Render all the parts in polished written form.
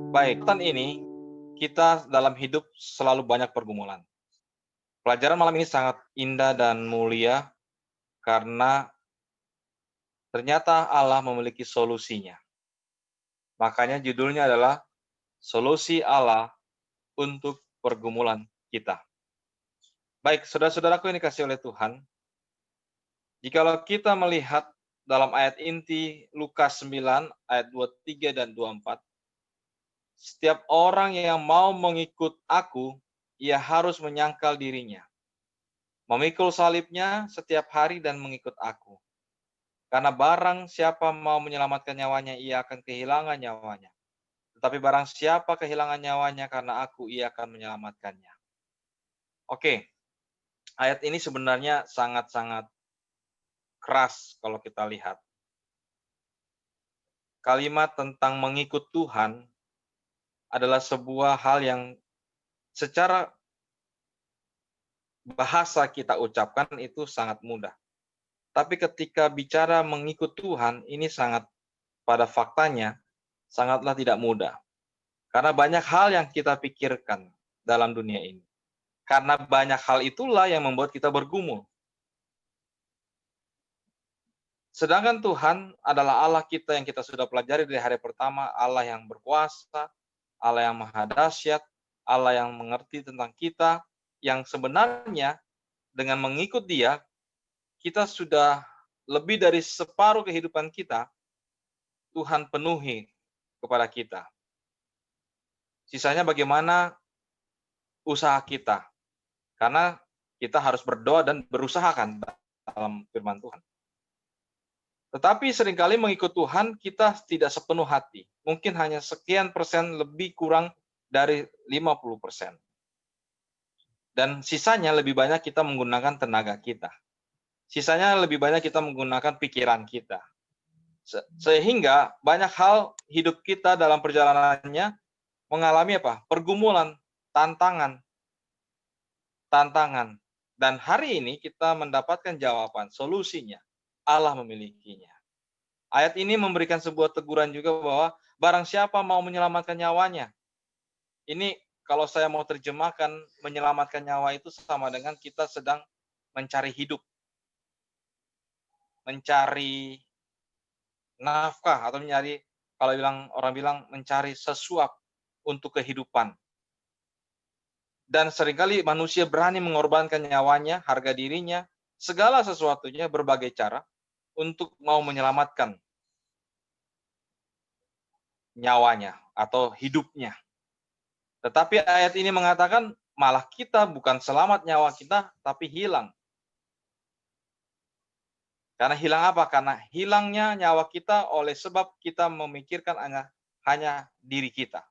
Baik, tahun ini kita dalam hidup selalu banyak pergumulan. Pelajaran malam ini sangat indah dan mulia karena ternyata Allah memiliki solusinya. Makanya judulnya adalah Solusi Allah untuk Pergumulan Kita. Baik, saudara-saudaraku yang dikasihi oleh Tuhan, jikalau kita melihat dalam ayat inti Lukas 9 ayat 23 dan 24, setiap orang yang mau mengikut aku, ia harus menyangkal dirinya, memikul salibnya setiap hari dan mengikut aku. Karena barang siapa mau menyelamatkan nyawanya, ia akan kehilangan nyawanya. Tetapi barang siapa kehilangan nyawanya karena aku, ia akan menyelamatkannya. Oke, ayat ini sebenarnya sangat-sangat keras kalau kita lihat. Kalimat tentang mengikut Tuhan adalah sebuah hal yang secara bahasa kita ucapkan itu sangat mudah. Tapi ketika bicara mengikut Tuhan, ini sangat, pada faktanya, sangatlah tidak mudah. Karena banyak hal yang kita pikirkan dalam dunia ini. Karena banyak hal itulah yang membuat kita bergumul. Sedangkan Tuhan adalah Allah kita yang kita sudah pelajari dari hari pertama, Allah yang berkuasa, Allah yang maha dahsyat, Allah yang mengerti tentang kita, yang sebenarnya dengan mengikut Dia, kita sudah lebih dari separuh kehidupan kita, Tuhan penuhi kepada kita. Sisanya bagaimana usaha kita. Karena kita harus berdoa dan berusaha kan dalam firman Tuhan. Tetapi seringkali mengikut Tuhan kita tidak sepenuh hati. Mungkin hanya sekian persen, lebih kurang dari 50%. Dan sisanya lebih banyak kita menggunakan tenaga kita. Sisanya lebih banyak kita menggunakan pikiran kita. Sehingga banyak hal hidup kita dalam perjalanannya mengalami apa? Pergumulan, tantangan. Dan hari ini kita mendapatkan jawaban, solusinya. Allah memilikinya. Ayat ini memberikan sebuah teguran juga bahwa barang siapa mau menyelamatkan nyawanya. Ini kalau saya mau terjemahkan, menyelamatkan nyawa itu sama dengan kita sedang mencari hidup. Mencari nafkah atau mencari, kalau orang bilang mencari sesuap untuk kehidupan. Dan seringkali manusia berani mengorbankan nyawanya, harga dirinya, segala sesuatunya, berbagai cara untuk mau menyelamatkan nyawanya atau hidupnya. Tetapi ayat ini mengatakan malah kita bukan selamat nyawa kita, tapi hilang. Karena hilang apa? Karena hilangnya nyawa kita oleh sebab kita memikirkan hanya diri kita.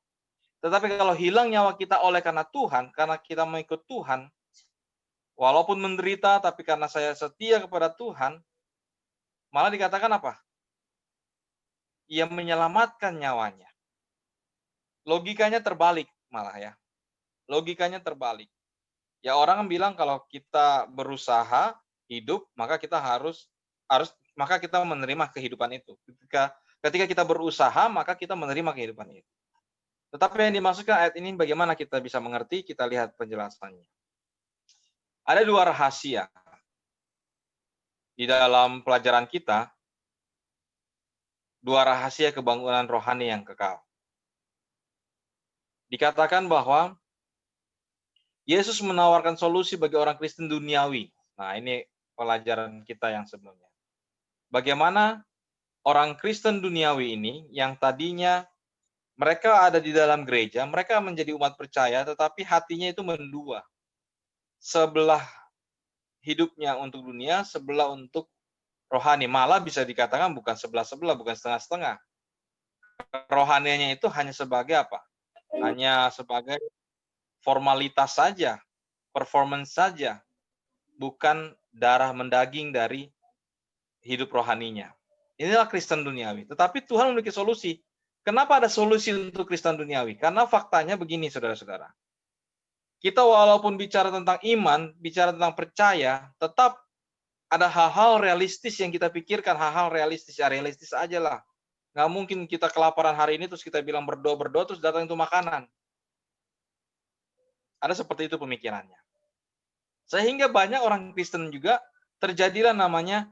Tetapi kalau hilang nyawa kita oleh karena Tuhan, karena kita mengikut Tuhan, walaupun menderita, tapi karena saya setia kepada Tuhan, malah dikatakan apa? Ia menyelamatkan nyawanya. Logikanya terbalik malah ya. Logikanya terbalik. Ya orang bilang kalau kita berusaha hidup, maka kita maka kita menerima kehidupan itu. Ketika kita berusaha, maka kita menerima kehidupan itu. Tetapi yang dimaksudkan ayat ini bagaimana kita bisa mengerti? Kita lihat penjelasannya. Ada dua rahasia di dalam pelajaran kita, dua rahasia kebangunan rohani yang kekal. Dikatakan bahwa Yesus menawarkan solusi bagi orang Kristen duniawi. Nah, ini pelajaran kita yang sebelumnya. Bagaimana orang Kristen duniawi ini yang tadinya mereka ada di dalam gereja, mereka menjadi umat percaya, tetapi hatinya itu mendua. Sebelah hidupnya untuk dunia, sebelah untuk rohani. Malah bisa dikatakan bukan sebelah-sebelah, bukan setengah-setengah. Rohanianya itu hanya sebagai apa? Hanya sebagai formalitas saja, performance saja, bukan darah mendaging dari hidup rohaninya. Inilah Kristen duniawi. Tetapi Tuhan memiliki solusi. Kenapa ada solusi untuk Kristen duniawi? Karena faktanya begini, saudara-saudara. Kita walaupun bicara tentang iman, bicara tentang percaya, tetap ada hal-hal realistis yang kita pikirkan, hal-hal realistis, ya realistis aja lah. Nggak mungkin kita kelaparan hari ini terus kita bilang berdoa-berdoa terus datang itu makanan. Ada seperti itu pemikirannya. Sehingga banyak orang Kristen juga terjadilah namanya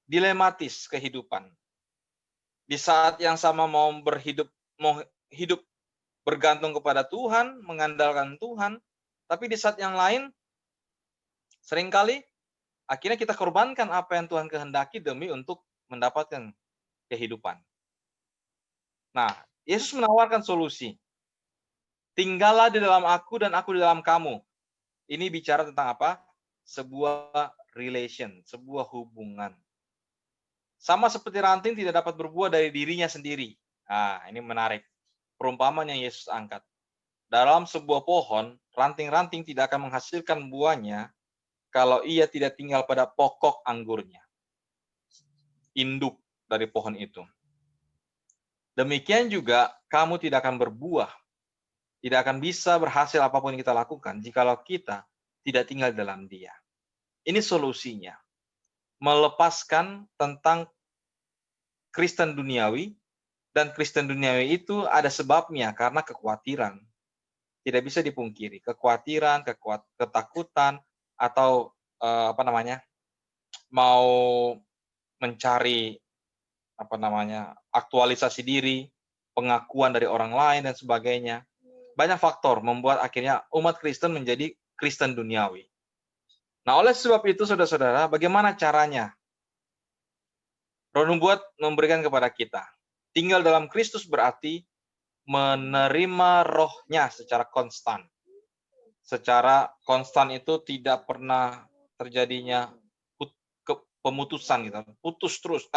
dilematis kehidupan. Di saat yang sama mau hidup bergantung kepada Tuhan, mengandalkan Tuhan, tapi di saat yang lain seringkali akhirnya kita korbankan apa yang Tuhan kehendaki demi untuk mendapatkan kehidupan. Nah, Yesus menawarkan solusi. Tinggallah di dalam aku dan aku di dalam kamu. Ini bicara tentang apa? Sebuah relation, sebuah hubungan. Sama seperti ranting tidak dapat berbuah dari dirinya sendiri. Nah, ini menarik. Perumpamaan yang Yesus angkat. Dalam sebuah pohon, ranting-ranting tidak akan menghasilkan buahnya kalau ia tidak tinggal pada pokok anggurnya. Induk dari pohon itu. Demikian juga kamu tidak akan berbuah, tidak akan bisa berhasil apapun yang kita lakukan jikalau kita tidak tinggal dalam Dia. Ini solusinya. Melepaskan tentang Kristen duniawi, dan Kristen duniawi itu ada sebabnya karena kekhawatiran. Tidak bisa dipungkiri, kekhawatiran, ketakutan, atau mau mencari aktualisasi diri, pengakuan dari orang lain dan sebagainya. Banyak faktor membuat akhirnya umat Kristen menjadi Kristen duniawi. Nah, oleh sebab itu saudara-saudara, bagaimana caranya? Roh Nubuat memberikan kepada kita. Tinggal dalam Kristus berarti menerima rohnya secara konstan. Secara konstan itu tidak pernah terjadinya pemutusan gitu, putus terus,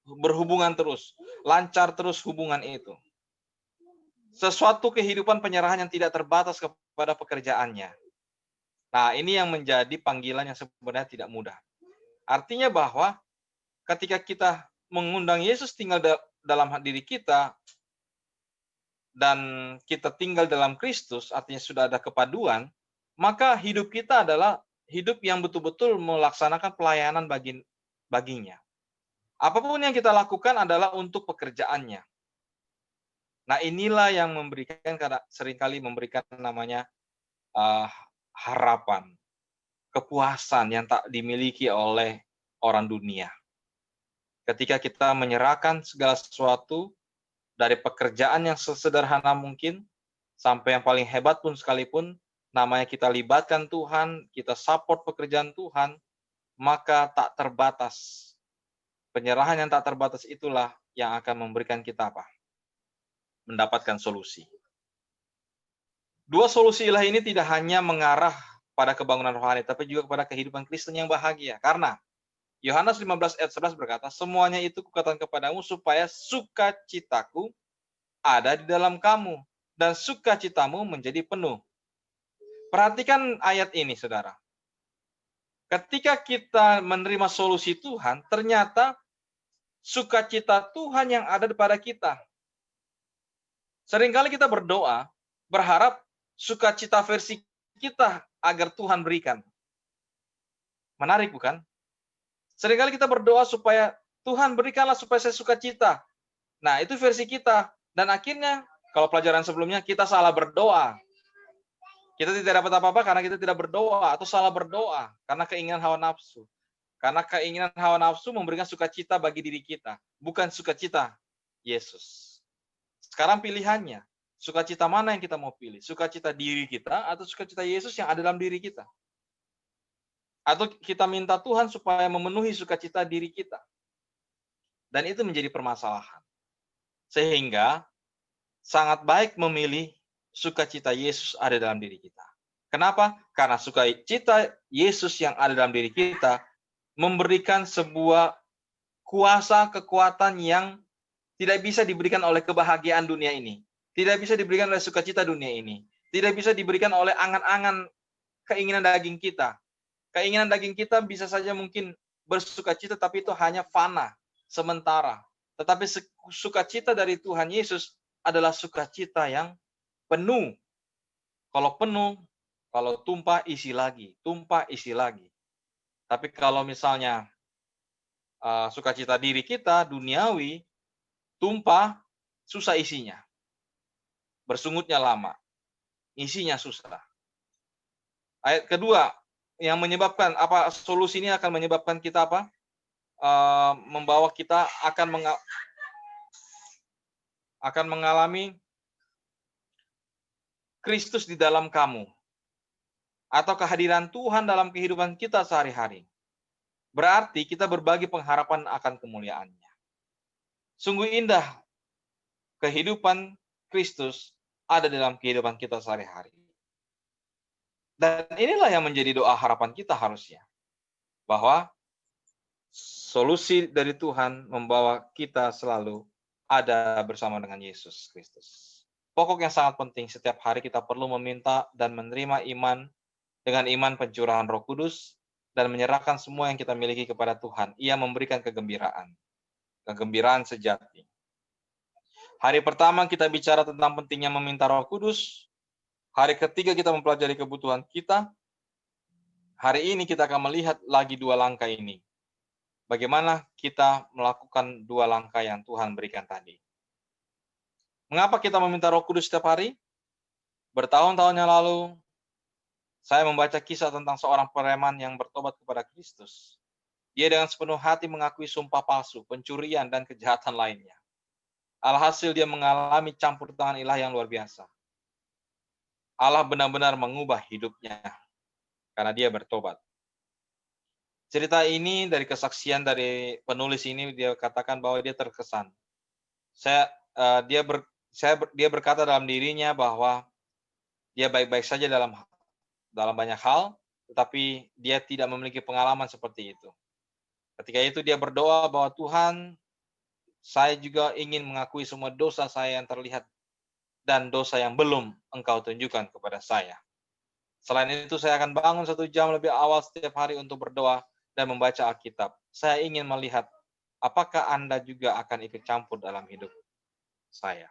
berhubungan terus, lancar terus hubungan itu. Sesuatu kehidupan penyerahan yang tidak terbatas kepada pekerjaannya. Nah, ini yang menjadi panggilan yang sebenarnya tidak mudah. Artinya bahwa ketika kita mengundang Yesus tinggal dalam diri kita, dan kita tinggal dalam Kristus, artinya sudah ada kepaduan, maka hidup kita adalah hidup yang betul-betul melaksanakan pelayanan baginya. Apapun yang kita lakukan adalah untuk pekerjaannya. Nah, inilah yang seringkali memberikan namanya harapan, kepuasan yang tak dimiliki oleh orang dunia. Ketika kita menyerahkan segala sesuatu dari pekerjaan yang sesederhana mungkin sampai yang paling hebat pun sekalipun, namanya kita libatkan Tuhan, kita support pekerjaan Tuhan, maka tak terbatas. Penyerahan yang tak terbatas itulah yang akan memberikan kita apa? Mendapatkan solusi. Dua solusi ilahi ini tidak hanya mengarah pada kebangunan rohani, tapi juga kepada kehidupan Kristen yang bahagia. Karena Yohanes 15 ayat 11 berkata, semuanya itu kukatakan kepadamu supaya sukacitaku ada di dalam kamu dan sukacitamu menjadi penuh. Perhatikan ayat ini, saudara. Ketika kita menerima solusi Tuhan, ternyata sukacita Tuhan yang ada pada kita. Seringkali kita berdoa, berharap sukacita versi kita agar Tuhan berikan. Menarik bukan? Seringkali kita berdoa supaya Tuhan berikanlah supaya saya sukacita. Nah, itu versi kita. Dan akhirnya, kalau pelajaran sebelumnya, kita salah berdoa. Kita tidak dapat apa-apa karena kita tidak berdoa, atau salah berdoa karena keinginan hawa nafsu. Karena keinginan hawa nafsu memberikan sukacita bagi diri kita, bukan sukacita Yesus. Sekarang pilihannya, sukacita mana yang kita mau pilih? Sukacita diri kita atau sukacita Yesus yang ada dalam diri kita? Atau kita minta Tuhan supaya memenuhi sukacita diri kita? Dan itu menjadi permasalahan. Sehingga sangat baik memilih sukacita Yesus ada dalam diri kita. Kenapa? Karena sukacita Yesus yang ada dalam diri kita memberikan sebuah kuasa, kekuatan yang tidak bisa diberikan oleh kebahagiaan dunia ini. Tidak bisa diberikan oleh sukacita dunia ini. Tidak bisa diberikan oleh angan-angan keinginan daging kita. Keinginan daging kita bisa saja mungkin bersukacita, tapi itu hanya fana, sementara. Tetapi sukacita dari Tuhan Yesus adalah sukacita yang penuh. Kalau penuh, kalau tumpah isi lagi, tumpah isi lagi. Tapi kalau misalnya sukacita diri kita, duniawi, tumpah, susah isinya. Bersungutnya lama, isinya susah. Ayat kedua, yang menyebabkan solusi ini akan menyebabkan kita membawa kita akan mengalami Kristus di dalam kamu, atau kehadiran Tuhan dalam kehidupan kita sehari-hari. Berarti kita berbagi pengharapan akan kemuliaannya. Sungguh indah kehidupan Kristus ada dalam kehidupan kita sehari-hari. Dan inilah yang menjadi doa harapan kita harusnya. Bahwa solusi dari Tuhan membawa kita selalu ada bersama dengan Yesus Kristus. Pokok yang sangat penting, setiap hari kita perlu meminta dan menerima iman dengan iman pencurahan Roh Kudus dan menyerahkan semua yang kita miliki kepada Tuhan. Ia memberikan kegembiraan sejati. Hari pertama kita bicara tentang pentingnya meminta Roh Kudus. Hari ketiga kita mempelajari kebutuhan kita. Hari ini kita akan melihat lagi 2 langkah ini. Bagaimana kita melakukan 2 langkah yang Tuhan berikan tadi. Mengapa kita meminta Roh Kudus setiap hari? Bertahun-tahun yang lalu, saya membaca kisah tentang seorang preman yang bertobat kepada Kristus. Dia dengan sepenuh hati mengakui sumpah palsu, pencurian, dan kejahatan lainnya. Alhasil dia mengalami campur tangan ilahi yang luar biasa. Allah benar-benar mengubah hidupnya karena dia bertobat. Cerita ini dari kesaksian dari penulis ini, dia katakan bahwa dia terkesan. Dia berkata dalam dirinya bahwa dia baik-baik saja dalam banyak hal, tetapi dia tidak memiliki pengalaman seperti itu. Ketika itu dia berdoa bahwa Tuhan, saya juga ingin mengakui semua dosa saya yang terlihat dan dosa yang belum Engkau tunjukkan kepada saya. Selain itu, saya akan bangun 1 jam lebih awal setiap hari untuk berdoa dan membaca Alkitab. Saya ingin melihat apakah Anda juga akan ikut campur dalam hidup saya.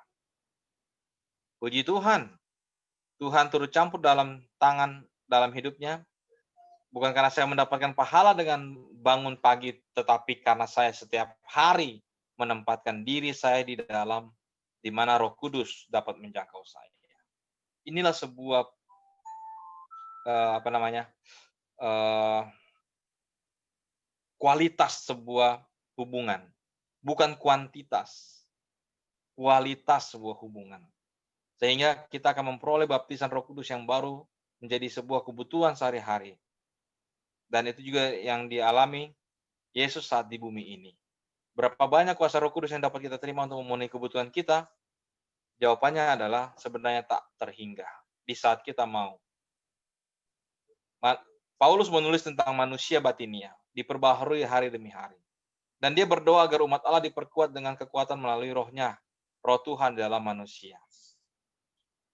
Puji Tuhan, Tuhan turut campur dalam hidupnya, bukan karena saya mendapatkan pahala dengan bangun pagi, tetapi karena saya setiap hari menempatkan diri saya di mana Roh Kudus dapat menjangkau saya. Inilah sebuah kualitas sebuah hubungan, bukan kuantitas. Kualitas sebuah hubungan. Sehingga kita akan memperoleh baptisan Roh Kudus yang baru menjadi sebuah kebutuhan sehari-hari. Dan itu juga yang dialami Yesus saat di bumi ini. Berapa banyak kuasa Roh Kudus yang dapat kita terima untuk memenuhi kebutuhan kita? Jawabannya adalah sebenarnya tak terhingga di saat kita mau. Paulus menulis tentang manusia batinia, diperbaharui hari demi hari. Dan dia berdoa agar umat Allah diperkuat dengan kekuatan melalui rohnya, roh Tuhan dalam manusia.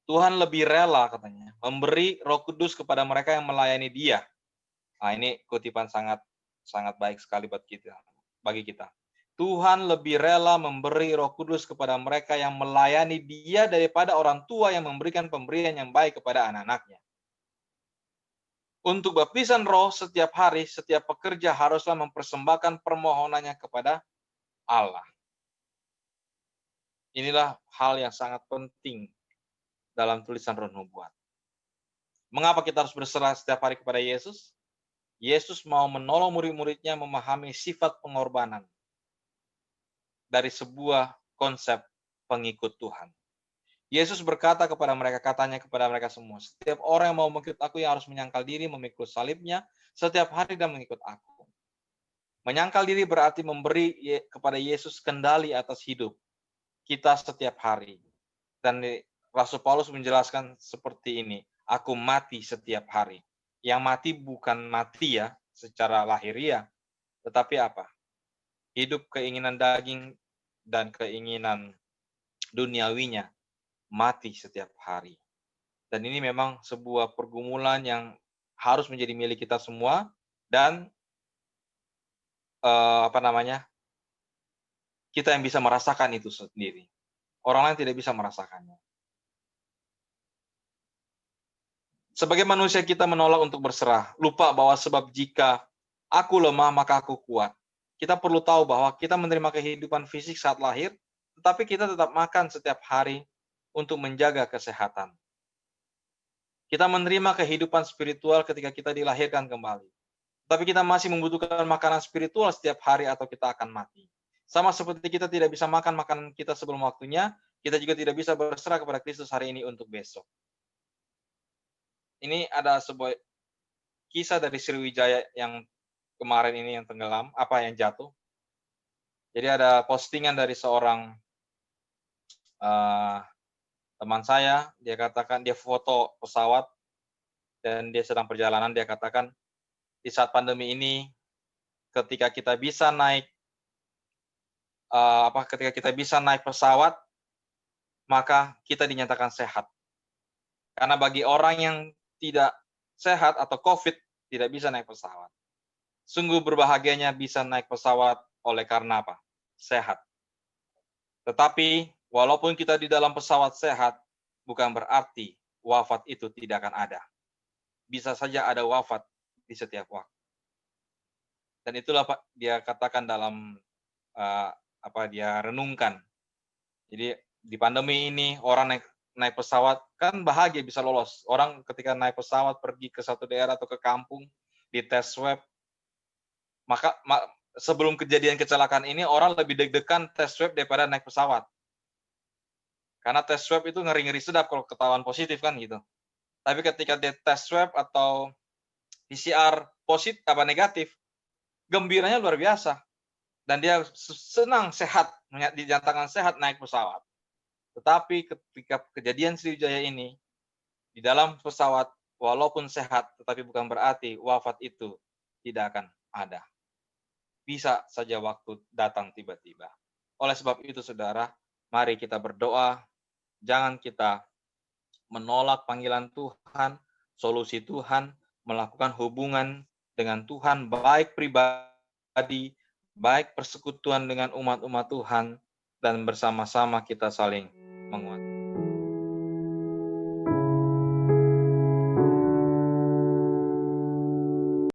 Tuhan lebih rela, katanya, memberi Roh Kudus kepada mereka yang melayani Dia. Nah, ini kutipan sangat baik sekali bagi kita. Tuhan lebih rela memberi Roh Kudus kepada mereka yang melayani Dia daripada orang tua yang memberikan pemberian yang baik kepada anak-anaknya. Untuk baptisan Roh setiap hari, setiap pekerja haruslah mempersembahkan permohonannya kepada Allah. Inilah hal yang sangat penting dalam tulisan Roh Nubuat. Mengapa kita harus berserah setiap hari kepada Yesus? Yesus mau menolong murid-muridnya memahami sifat pengorbanan dari sebuah konsep pengikut Tuhan. Yesus berkata katanya kepada mereka semua, setiap orang yang mau mengikut aku yang harus menyangkal diri, memikul salibnya setiap hari dan mengikut aku. Menyangkal diri berarti memberi kepada Yesus kendali atas hidup kita setiap hari. Dan Rasul Paulus menjelaskan seperti ini, aku mati setiap hari. Yang mati bukan mati ya, secara lahiriah, tetapi apa? Hidup keinginan daging dan keinginan duniawinya mati setiap hari. Dan ini memang sebuah pergumulan yang harus menjadi milik kita semua dan kita yang bisa merasakan itu sendiri. Orang lain tidak bisa merasakannya. Sebagai manusia kita menolak untuk berserah, lupa bahwa sebab jika aku lemah maka aku kuat. kita perlu tahu bahwa kita menerima kehidupan fisik saat lahir, tetapi kita tetap makan setiap hari untuk menjaga kesehatan. Kita menerima kehidupan spiritual ketika kita dilahirkan kembali. Tapi kita masih membutuhkan makanan spiritual setiap hari atau kita akan mati. Sama seperti kita tidak bisa makan makanan kita sebelum waktunya, kita juga tidak bisa berserah kepada Kristus hari ini untuk besok. Ini ada sebuah kisah dari Sriwijaya yang kemarin ini yang tenggelam, yang jatuh. Jadi ada postingan dari seorang teman saya, dia katakan dia foto pesawat dan dia sedang perjalanan, dia katakan di saat pandemi ini ketika kita bisa naik pesawat, maka kita dinyatakan sehat. Karena bagi orang yang tidak sehat atau COVID tidak bisa naik pesawat. Sungguh berbahagianya bisa naik pesawat oleh karena apa? Sehat. Tetapi walaupun kita di dalam pesawat sehat, bukan berarti wafat itu tidak akan ada. Bisa saja ada wafat di setiap waktu. Dan itulah Pak dia katakan dalam dia renungkan. Jadi di pandemi ini orang naik pesawat kan bahagia bisa lolos. Orang ketika naik pesawat pergi ke satu daerah atau ke kampung di tes swab, maka sebelum kejadian kecelakaan ini orang lebih deg-degan tes swab daripada naik pesawat. Karena tes swab itu ngeri-ngeri sedap kalau ketahuan positif kan gitu. Tapi ketika dia tes swab atau PCR positif negatif, gembiranya luar biasa. Dan dia senang sehat, dinyatakan sehat naik pesawat. Tetapi ketika kejadian Sriwijaya ini, di dalam pesawat, walaupun sehat, tetapi bukan berarti wafat itu tidak akan ada. Bisa saja waktu datang tiba-tiba. Oleh sebab itu, saudara, mari kita berdoa, jangan kita menolak panggilan Tuhan, solusi Tuhan, melakukan hubungan dengan Tuhan, baik pribadi, baik persekutuan dengan umat-umat Tuhan, dan bersama-sama kita saling menguatkan.